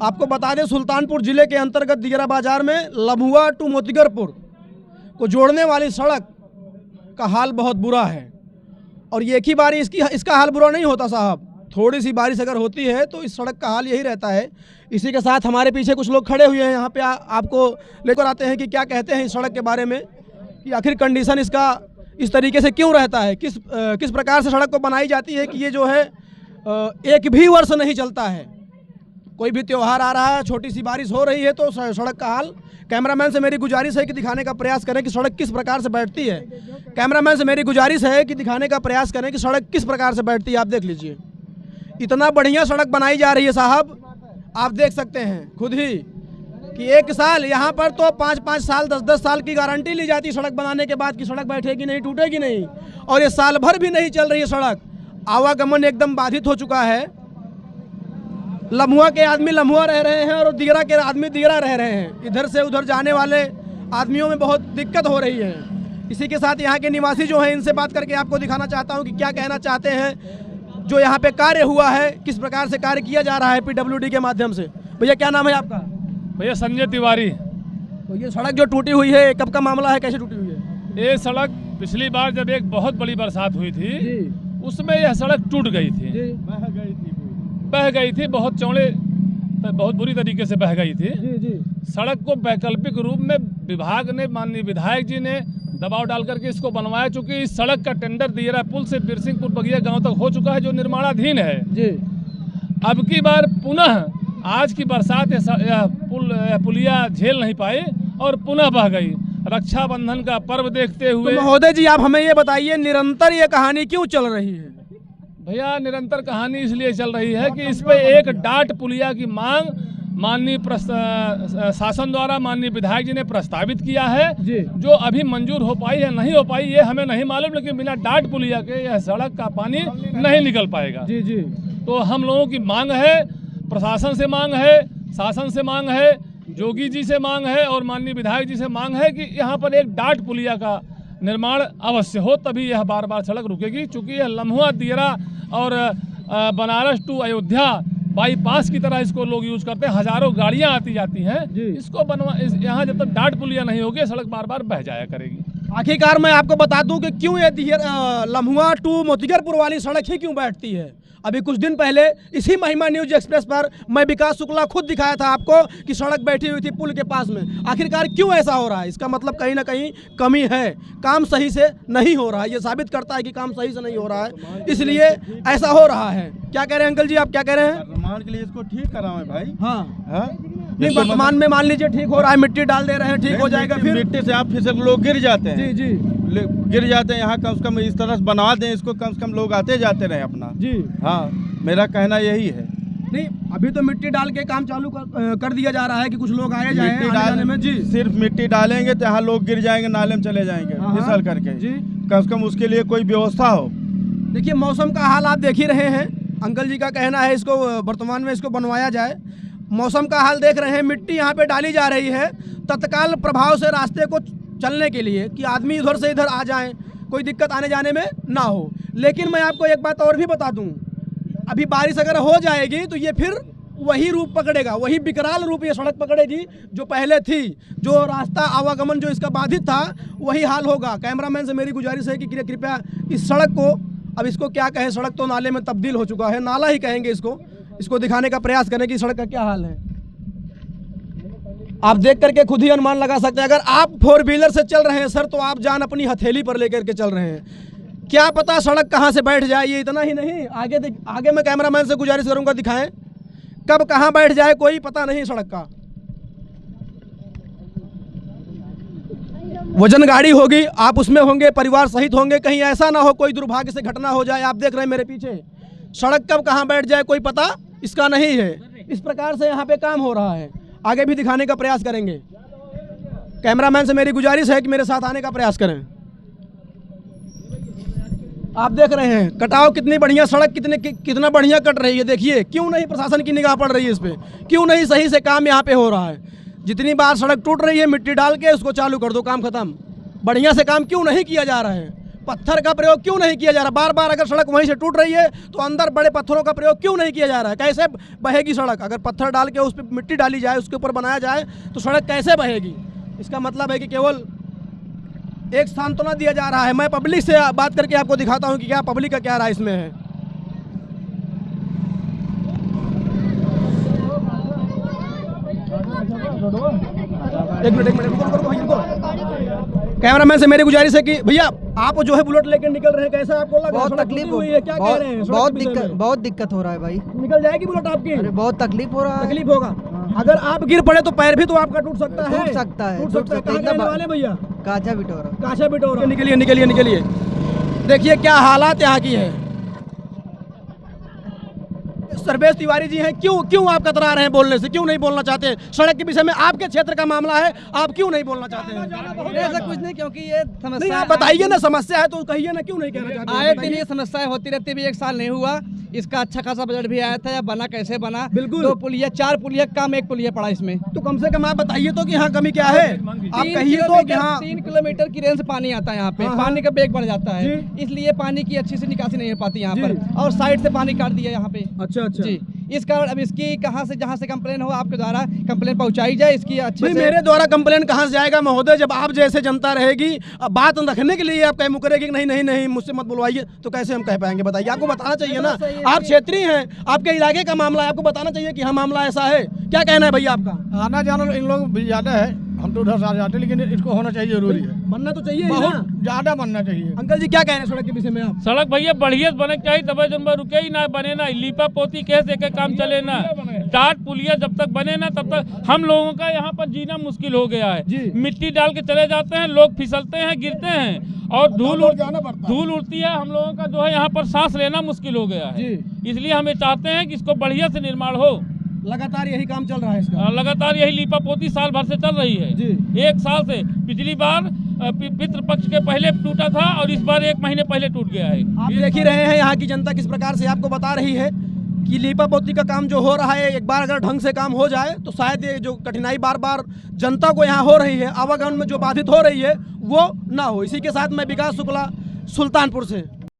आपको बता दें, सुल्तानपुर जिले के अंतर्गत दिगरा बाजार में लम्हुआ टू मोतीगरपुर को जोड़ने वाली सड़क का हाल बहुत बुरा है। और ये एक ही बारी इसका हाल बुरा नहीं होता साहब, थोड़ी सी बारिश अगर होती है तो इस सड़क का हाल यही रहता है। इसी के साथ हमारे पीछे कुछ लोग खड़े हुए हैं, यहाँ पे आपको लेकर आते हैं कि क्या कहते हैं इस सड़क के बारे में, कि आखिर कंडीशन इसका इस तरीके से क्यों रहता है, किस प्रकार से सड़क को बनाई जाती है कि ये जो है एक भी वर्ष नहीं चलता है। कोई भी त्यौहार आ रहा है, छोटी सी बारिश हो रही है तो सड़क का हाल, कैमरामैन से मेरी गुजारिश है कि दिखाने का प्रयास करें कि सड़क किस प्रकार से बैठती है। कैमरामैन से मेरी गुजारिश है कि दिखाने का प्रयास करें कि सड़क किस प्रकार से बैठती है। आप देख लीजिए, इतना बढ़िया सड़क बनाई जा रही है साहब, आप देख सकते हैं खुद ही कि एक साल यहाँ पर तो 5-5 साल 10-10 साल की गारंटी ली जाती सड़क बनाने के बाद कि सड़क बैठेगी नहीं, टूटेगी नहीं, और ये साल भर भी नहीं चल रही है सड़क। आवागमन एकदम बाधित हो चुका है। लम्हुआ के आदमी लम्हुआ रह रहे हैं और दिगरा के आदमी दिगरा रह रहे हैं। इधर से उधर जाने वाले आदमियों में बहुत दिक्कत हो रही है। इसी के साथ यहाँ के निवासी जो हैं, इनसे बात करके आपको दिखाना चाहता हूँ कि क्या कहना चाहते हैं। जो यहाँ पे कार्य हुआ है, किस प्रकार से कार्य किया जा रहा है PWD के माध्यम से। भैया क्या नाम है आपका? भैया संजय तिवारी। तो ये सड़क जो टूटी हुई है, कब का मामला है, कैसे टूटी हुई है? ये सड़क पिछली बार जब एक बहुत बड़ी बरसात हुई थी उसमें यह सड़क टूट गई थी, बह गई थी, बहुत चौड़े, बहुत बुरी तरीके से बह गई थी। सड़क को वैकल्पिक रूप में विभाग ने, माननीय विधायक जी ने दबाव डाल करके इसको बनवाया। चूंकि इस सड़क का टेंडर दिगरा पुल से बिरसिंहपुर बगिया गांव तक हो चुका है, जो निर्माणाधीन है। अब की बार पुनः आज की बरसात पुलिया झेल नहीं पाई और पुनः बह गई। रक्षाबंधन का पर्व देखते हुए तो महोदय जी, आप हमें ये बताइए, निरंतर ये कहानी क्यों चल रही है? भैया निरंतर कहानी इसलिए चल रही है कि इस पे एक डाट पुलिया की मांग माननीय शासन द्वारा माननीय विधायक जी ने प्रस्तावित किया है, जो अभी मंजूर हो पाई है नहीं हो पाई ये हमें नहीं मालूम, लेकिन बिना डाट पुलिया के यह सड़क का पानी नहीं निकल पाएगा। तो हम लोगों की मांग है, प्रशासन से मांग है, शासन से मांग है, जोगी जी से मांग है और माननीय विधायक जी से मांग है कि यहाँ पर एक डाट पुलिया का निर्माण अवश्य हो, तभी यह बार बार सड़क रुकेगी। चूँकि यह लम्हुआ दिगरा और बनारस टू अयोध्या बाईपास की तरह इसको लोग यूज करते हैं, हजारों गाड़ियां आती जाती हैं। इसको यहाँ जब तक डाट पुलिया नहीं होगी सड़क बार बार बह जाया करेगी। आखिरकार मैं आपको बता दूं कि क्यों ये लम्हुआ टू मोतीगरपुर वाली सड़क ही क्यों बैठती है। अभी कुछ दिन पहले इसी महिमा न्यूज एक्सप्रेस पर मैं विकास शुक्ला खुद दिखाया था आपको कि सड़क बैठी हुई थी पुल के पास में। आखिरकार क्यों ऐसा हो रहा है? इसका मतलब कहीं ना कहीं कमी है, काम सही से नहीं हो रहा है। ये साबित करता है कि काम सही से नहीं हो रहा है, इसलिए ऐसा हो रहा है। क्या कह रहे हैं अंकल जी, आप क्या कह रहे हैं? निर्माण के लिए इसको ठीक कराएं भाई। हाँ नहीं, वर्तमान में मान लीजिए ठीक हो रहा है, मिट्टी डाल दे रहे हैं, ठीक हो जाएगा। फिर मिट्टी से आप फिसल लोग गिर जाते हैं। जी गिर जाते हैं। यहाँ कम से कम इस तरह से बनवा दें इसको, कम से कम लोग आते जाते रहे अपना। हाँ, मेरा कहना यही है। नहीं, अभी तो मिट्टी डाल के काम चालू कर दिया जा रहा है कि कुछ लोग आए जाएं मिट्टी डालने में। सिर्फ मिट्टी डालेंगे तो यहाँ लोग गिर जाएंगे, नाले में चले जाएंगे फिसल करके। कम से कम उसके लिए कोई व्यवस्था हो। देखिए, मौसम का हाल आप देख ही रहे हैं। अंकल जी का कहना है इसको वर्तमान में इसको बनवाया जाए। मौसम का हाल देख रहे हैं, मिट्टी यहाँ पे डाली जा रही है तत्काल प्रभाव से रास्ते को चलने के लिए, कि आदमी इधर से इधर आ जाएं, कोई दिक्कत आने जाने में ना हो। लेकिन मैं आपको एक बात और भी बता दूं, अभी बारिश अगर हो जाएगी तो ये फिर वही रूप पकड़ेगा, वही विकराल रूप ये सड़क पकड़ेगी जो पहले थी। जो रास्ता आवागमन जो इसका बाधित था वही हाल होगा। कैमरामैन से मेरी गुजारिश है कि कृपया इस सड़क को, अब इसको क्या कहें, सड़क तो नाले में तब्दील हो चुका है, नाला ही कहेंगे इसको दिखाने का प्रयास करें कि सड़क का क्या हाल है। आप देख करके खुद ही अनुमान लगा सकते हैं। अगर आप 4 व्हीलर से चल रहे हैं सर, तो आप जान अपनी हथेली पर लेकर के चल रहे हैं। क्या पता सड़क कहां से बैठ जाए। ये इतना ही नहीं, आगे मैं कैमरामैन से गुजारिश करूंगा दिखाएं, कब कहां बैठ जाए कोई पता नहीं सड़क का। वजन गाड़ी होगी, आप उसमें होंगे, परिवार सहित होंगे, कहीं ऐसा ना हो कोई दुर्भाग्य से घटना हो जाए। आप देख रहे हैं मेरे पीछे, सड़क कब कहां बैठ जाए कोई पता इसका नहीं है। इस प्रकार से यहाँ पे काम हो रहा है। आगे भी दिखाने का प्रयास करेंगे। कैमरामैन से मेरी गुजारिश है कि मेरे साथ आने का प्रयास करें। आप देख रहे हैं कटाव, कितनी बढ़िया सड़क, कितना बढ़िया कट रही है। देखिए, क्यों नहीं प्रशासन की निगाह पड़ रही है इस पे, क्यों नहीं सही से काम यहाँ पे हो रहा है। जितनी बार सड़क टूट रही है, मिट्टी डाल के उसको चालू कर दो, काम खत्म। बढ़िया से काम क्यों नहीं किया जा रहा है? पत्थर का प्रयोग क्यों नहीं किया जा रहा? बार बार अगर सड़क वहीं से टूट रही है तो अंदर बड़े पत्थरों का प्रयोग क्यों नहीं किया जा रहा है? कैसे बहेगी सड़क? अगर पत्थर डाल के उस पर मिट्टी डाली जाए, उसके ऊपर बनाया जाए तो सड़क कैसे बहेगी? इसका मतलब है कि केवल एक सांत्वना दिया जा रहा है। मैं पब्लिक से बात करके आपको दिखाता हूँ कि क्या पब्लिक का क्या राय इसमें है। एक मिनट रुको भैया, रुको। कैमरामैन से मेरी गुजारिश है कि भैया आप जो है बुलेट लेकर निकल रहे हैं, कैसा आपको लगा? बहुत सड़क तकलीफ टूटी हुई है, क्या कह रहे हैं? बहुत दिक्कत हो रहा है भाई। निकल जाएगी बुलेट आपकी? अरे बहुत तकलीफ हो रहा है। तकलीफ होगा। अगर आप गिर पड़े तो पैर भी तो आपका टूट सकता है। टूट सकता है। कहाँ रहने वाले भैया? काचा बिटोरा। काशा बिटोरा। निकलिए। देखिए क्या हालात यहाँ की है। सर्वेश तिवारी जी हैं, क्यों आप कतरा रहे हैं बोलने से? क्यों नहीं बोलना चाहते सड़क के विषय में? आपके क्षेत्र का मामला है, आप क्यों नहीं बोलना चाहते हैं? ऐसा कुछ नहीं, क्योंकि ये नहीं, समस्या आप बताइए ना, समस्या है तो कहिए ना, क्यों नहीं कहना चाहते? आए दिन ये समस्याएं होती रहती भी, 1 साल नहीं हुआ। इसका अच्छा खासा बजट भी आया था, या बना कैसे बना? बिल्कुल। 2 पुलिया 4 पुलिया काम, 1 पुलिया पड़ा इसमें। तो कम से कम आप बताइए तो कि हाँ कमी क्या है? आप कहिए तो कि हाँ। 3 किलोमीटर की रेंज से पानी आता है यहाँ पे। हाँ। पानी का बेग बढ़ जाता है, जी। इसलिए पानी की अच्छी से निकासी नहीं हो पाती यहाँ जी। पर, और साइड से पानी काट दिया यहाँ पे। अच्छा जी, इस कारण अब इसकी कहाँ से जहाँ से कंप्लेन हो, आपके द्वारा कंप्लेन पहुँचाई जाए इसकी अच्छे भाई से। मेरे द्वारा कंप्लेन कहाँ से जाएगा महोदय? जब आप जैसे जनता रहेगी, अब बात रखने के लिए आप कह मुकरेगी कि नहीं मुझसे मत बुलवाइए, तो कैसे हम कह पाएंगे? बताइए, आपको बताना चाहिए ना, आप क्षेत्रीय हैं, आपके इलाके का मामला है, आपको बताना चाहिए कि हाँ मामला ऐसा है। क्या कहना है भैया आपका? आना जाना इन लोग भी ज्यादा है, हम तो उधर से आ जाते हैं, लेकिन इसको होना चाहिए, जरूरी है, बनना तो चाहिए ही बहुत ना। ज्यादा बनना चाहिए। अंकल जी क्या कह रहे हैं सड़क के विषय में आप? सड़क भैया बढ़िया बने चाहिए, तब जब रुके ही ना, बने ना, लीपा पोती कैसे एक काम चले ना, डाट पुलिया जब तक बने ना तब तक हम लोगों का यहाँ पर जीना मुश्किल हो गया है। मिट्टी डाल के चले जाते हैं लोग, फिसलते हैं, गिरते हैं, और धूल उड़ती है, हम लोगों का जो है यहाँ पर सांस लेना मुश्किल हो गया है। इसलिए हम ये चाहते हैं कि इसको बढ़िया से निर्माण हो। लगातार यही काम चल रहा है इसका? लगातार यही लीपा पोती साल भर से चल रही है। 1 साल से। पिछली बार पितृ पक्ष के पहले टूटा था और इस बार 1 महीने पहले टूट गया है। आप देख ही रहे हैं यहाँ की जनता किस प्रकार से आपको बता रही है कि लीपा पोती का काम जो हो रहा है, एक बार अगर ढंग से काम हो जाए तो शायद ये जो कठिनाई बार बार जनता को यहाँ हो रही है, आवागमन में जो बाधित हो रही है, वो ना हो। इसी के साथ मैं विकास शुक्ला, सुल्तानपुर से।